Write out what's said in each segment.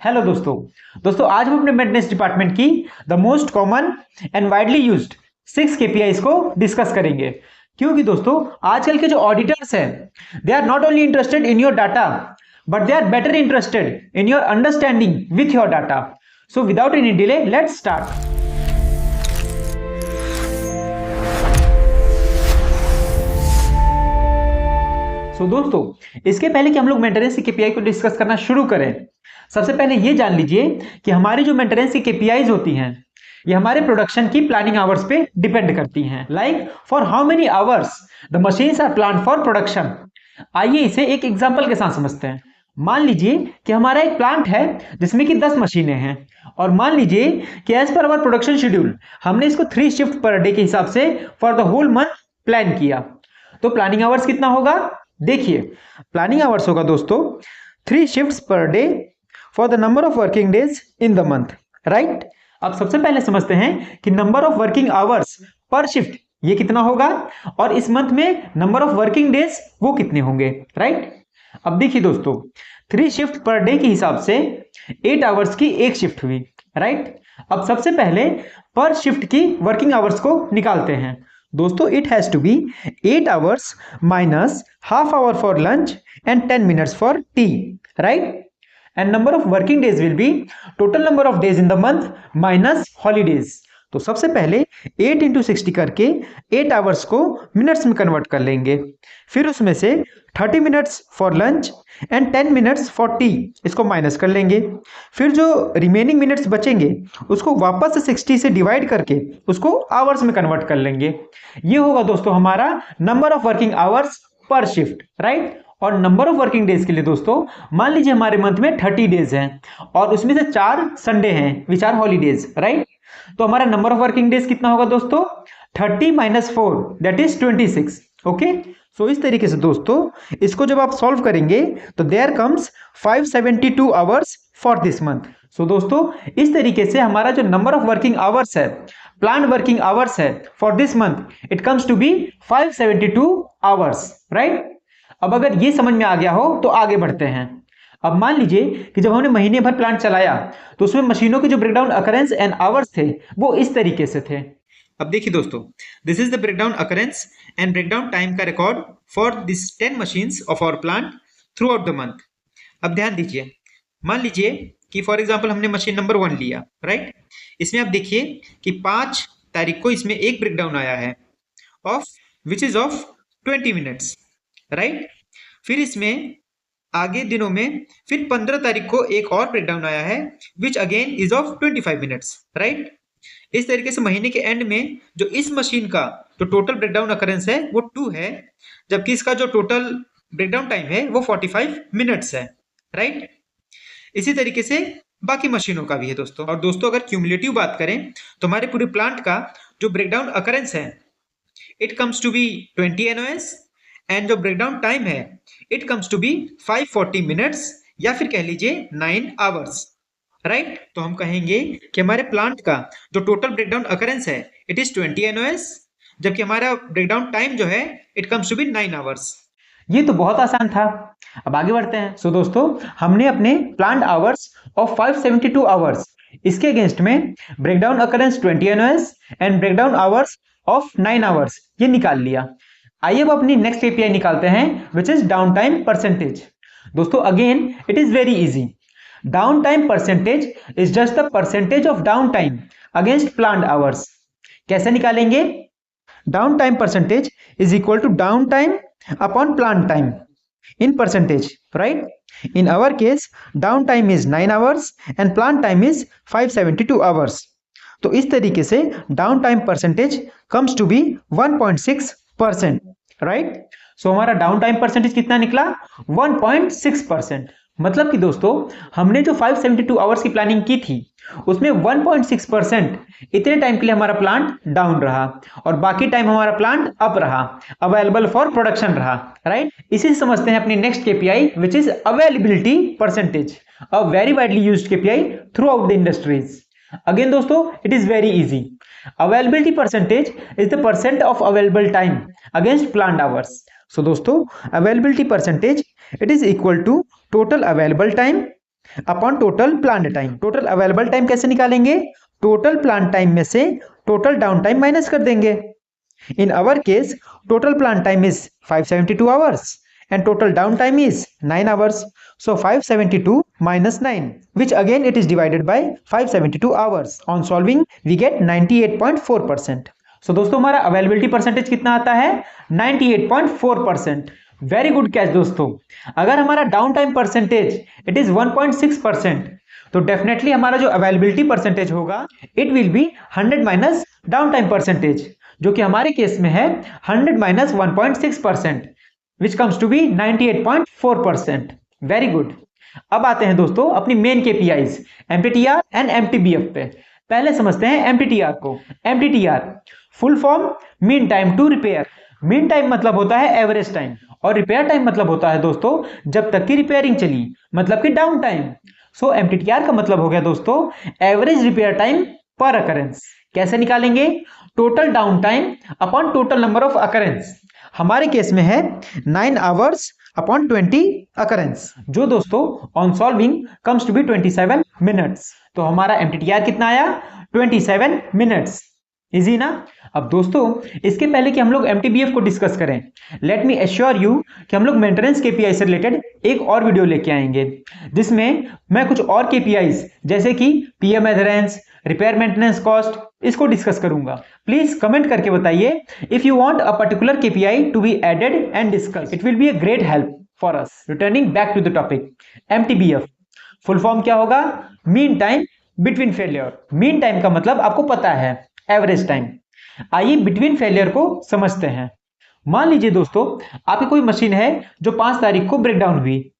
Hello दोस्तों आज हम अपने मेंटेनेंस डिपार्टमेंट की the most common and widely used 6 KPIs को डिस्कस करेंगे। क्योंकि दोस्तों आजकल के जो ऑडिटर्स हैं they are not only interested in your data but they are better interested in your understanding with your data. So without any delay let's start. दोस्तों इसके पहले कि हम लोग मेंटेनेंस की केपीआई को डिस्कस करना शुरू करें, सबसे पहले ये जान लीजिए कि हमारी जो मेंटेनेंस की केपीआईज होती हैं ये हमारे प्रोडक्शन की प्लानिंग आवर्स पे डिपेंड करती हैं। Like for how many hours the machines are planned for production. आइए इसे एक एग्जांपल के साथ समझते हैं। मान लीजिए कि हमारा एक प्लांट है जिसमें कि 10 मशीनें हैं और मान लीजिए कि as per hour production schedule हमने इसको 3 शिफ्ट पर डे के हिसाब से for the whole month plan किया। तो प्लानिंग आवर्स कितना होगा? देखिए प्लानिंग आवर्स होगा दोस्तों 3 shifts per day for the number of working days in the month, right. अब सबसे पहले समझते हैं कि number of working hours per shift ये कितना होगा और इस मंथ में नंबर ऑफ वर्किंग डेज वो कितने होंगे, राइट। अब देखिए दोस्तों 3 शिफ्ट पर डे के हिसाब से 8 आवर्स की एक शिफ्ट हुई, राइट। अब सबसे पहले पर शिफ्ट की वर्किंग आवर्स को निकालते हैं। दोस्तों it has to be 8 hours minus half hour for lunch and 10 minutes for tea, right. And number of working days will be total number of days in the month minus holidays. तो सबसे पहले 8 into 60 करके 8 hours को minutes में convert कर लेंगे, फिर उसमें से 30 minutes for lunch and 10 minutes for T इसको माइनस कर लेंगे, फिर जो रिमेनिंग मिनट्स बचेंगे उसको वापस से 60 से डिवाइड करके उसको आवर्स में कन्वर्ट कर लेंगे। ये होगा दोस्तों हमारा number of working hours per shift, right. और नंबर ऑफ वर्किंग डेज के लिए दोस्तों मान लीजिए हमारे मंथ में 30 डेज हैं और उसमें से 4 संडे हैं विच आर हॉलीडेज, राइट। तो हमारा नंबर ऑफ वर्किंग डेज कितना होगा दोस्तों 30 माइनस 4 दैट इज 26, ओके। सो इस तरीके से दोस्तों इसको जब आप सॉल्व करेंगे तो there comes 572 hours for this month. So दोस्तों इस तरीके से हमारा जो नंबर ऑफ वर्किंग आवर्स है, प्लान वर्किंग आवर्स है for this month it comes to be 572 hours, right. अब अगर ये समझ में आ गया हो तो आगे बढ़ते हैं। अब मान लीजिए कि जब हमने महीने भर प्लांट चलाया तो उसमें मशीनों के जो ब्रेकडाउन अकरेंस एंड आवर्स थे वो इस तरीके से थे। अब देखिए दोस्तों this is the breakdown occurrence and breakdown time का record for this 10 machines of our plant throughout the month. अब ध्यान दीजिए, मान लीजिए कि फॉर एग्जाम्पल हमने मशीन नंबर 1 लिया, राइट। इसमें आप देखिए कि 5 तारीख को इसमें एक ब्रेकडाउन आया है of which is of 20 minutes, right. फिर इसमें आगे दिनों में फिर 15 तारीख को एक और ब्रेकडाउन आया है which again is of 25 minutes, right. इस तरीके से महीने के एंड में जो इस मशीन का जो टोटल ब्रेकडाउन अकरेंस है वो 2 है, जबकि इसका जो टोटल ब्रेकडाउन टाइम है वो 45 मिनट्स है, राइट। इसी तरीके से बाकी मशीनों का भी है दोस्तों। और दोस्तों अगर क्यूमुलेटिव बात करें तो हमारे पूरे प्लांट का जो ब्रेकडाउन अकरेंस है it comes to be 20 NOS and जो ब्रेकडाउन टाइम है it comes to be 540 minutes या फिर कह लीजिए 9 आवर्स, राइट। तो हम कहेंगे कि हमारे प्लांट का जो टोटल ब्रेकडाउन अकरेंस है इट इज 20 NOS, जबकि हमारा ब्रेकडाउन टाइम जो है it comes to be 9 hours. ये तो बहुत आसान था। अब आगे बढ़ते हैं। सो दोस्तों हमने अपने प्लांट आवर्स ऑफ 572 आवर्स इसके अगेंस्ट में breakdown occurrence 20 NOS and breakdown hours of 9 hours ये निकाल लिया। आइए अब अपनी नेक्स्ट केपीआई निकालते हैं which is down time percentage. दोस्तों again it is very easy. Down time percentage is just the percentage of down time against planned hours. कैसे निकालेंगे? Down time percentage is equal to down time upon planned time in percentage, right? In our case downtime is 9 hours and plant time is 572 hours. तो इस तरीके से downtime percentage comes to be 1.6%, right? So हमारा downtime percentage कितना निकला 1.6%। मतलब कि दोस्तों हमने जो 572 आवर्स की प्लानिंग की थी उसमें 1.6% इतने टाइम के लिए हमारा प्लांट डाउन रहा और बाकी टाइम हमारा प्लांट अप रहा, अवेलेबल फॉर प्रोडक्शन रहा, राइट। इसी से समझते हैं अपनी next KPI which is availability percentage, a very widely used KPI throughout the industries. Again दोस्तों it is very easy. Availability percentage is the percent of available time against planned hours. So दोस्तों availability percentage it is equal to total available time upon total plant time. Total available time कैसे निकालेंगे? Total plant time में से total down time minus कर देंगे। In our case, total plant time is 572 hours and total downtime is 9 hours. So 572 minus 9, which again it is divided by 572 hours. On solving, we get 98.4%. So दोस्तों हमारा availability percentage कितना आता है? 98.4%. Very good catch दोस्तों। अगर हमारा down time percentage it is 1.6%, तो definitely हमारा जो अवेलेबिलिटी परसेंटेज होगा it will be 100 minus down time percentage, जो कि हमारे केस में है 100 minus 1.6%, which comes to be 98.4%। Very good. अब आते हैं दोस्तों अपनी main KPIs MTTR and MTBF पे। पहले समझते हैं एमटीटीआर को। MTTR full form mean time to repair. Mean time मतलब होता है एवरेज टाइम, और रिपेयर टाइम मतलब होता है दोस्तों जब तक की रिपेयरिंग चली, मतलब कि डाउन टाइम। सो एमटीटीआर का मतलब हो गया दोस्तों average repair time per occurrence. कैसे निकालेंगे? Total down time upon total number of occurrence. हमारे केस में है 9 आवर्स अपॉन 20 अकरेंस, जो दोस्तों on solving comes to be 27 minutes. तो हमारा एमटीटीआर कितना आया? 27 मिनट्स। इजी ना? अब दोस्तों इसके पहले कि हम लोग एमटीबीएफ को डिस्कस करें, लेट मी एश्योर यू कि हम लोग मेंटेनेंस केपीआई से रिलेटेड एक और वीडियो लेके आएंगे, जिसमें मैं कुछ और केपीआईज जैसे कि PM adherence, repair maintenance cost, इसको डिस्कस करूंगा। प्लीज कमेंट करके बताइए if you want a particular KPI to be added and discuss. It will be a great help for us. Returning back to the topic, MTBF full form क्या होगा? Mean time between failure. Mean time का मतलब आपको पता है average time. आइए between failure को समझते हैं। मान लीजिए दोस्तों आपकी कोई मशीन है जो 5 तारीख को ब्रेक डाउन हुई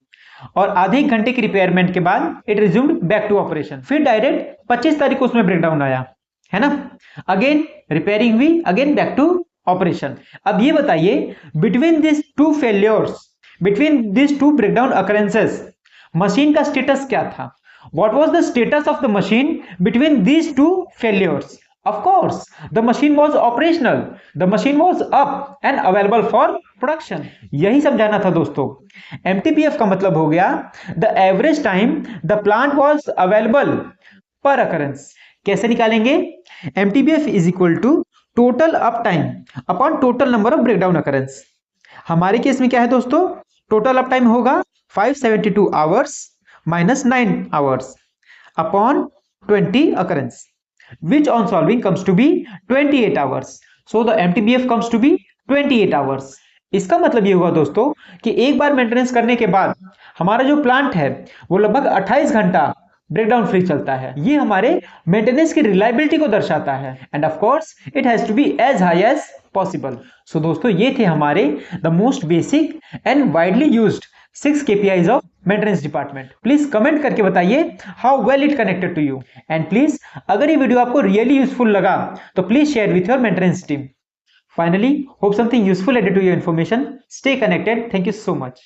और आधे एक घंटे की रिपेयरमेंट के बाद it resumed back to operation. फिर डायरेक्ट 25 तारीख को उसमें ब्रेक डाउन आया, है ना? अगेन रिपेयरिंग हुई, अगेन बैक टू ऑपरेशन। अब ये बताइए between this two failures, between this two breakdown occurrences, machine का स्टेटस क्या था? What was the status of the machine between these two failures? Of course, the machine was operational. The machine was up and available for production. यही समझाना था दोस्तों। MTBF का मतलब हो गया the average time the plant was available per occurrence। कैसे निकालेंगे? MTBF is equal to total up time upon total number of breakdown occurrence। हमारे केस में क्या है दोस्तों? टोटल अप टाइम होगा 572 hours minus 9 hours upon 20 occurrence, which on solving comes to be 28 hours. So the MTBF comes to be 28 hours. इसका मतलब ये हुआ दोस्तों कि एक बार मेंटेनेंस करने के बाद हमारा जो प्लांट है वो लगभग 28 घंटा ब्रेकडाउन फ्री चलता है। ये हमारे मेंटेनेंस की रिलायबिलिटी को दर्शाता है, and of course it has to be as high as possible. So दोस्तों ये थे हमारे the most basic and widely used 6 KPIs of maintenance department. Please comment करके बताइए how well it connected to you, and please अगर ये video आपको really useful लगा तो please share with your maintenance team. Finally hope something useful added to your information. Stay connected. Thank you so much.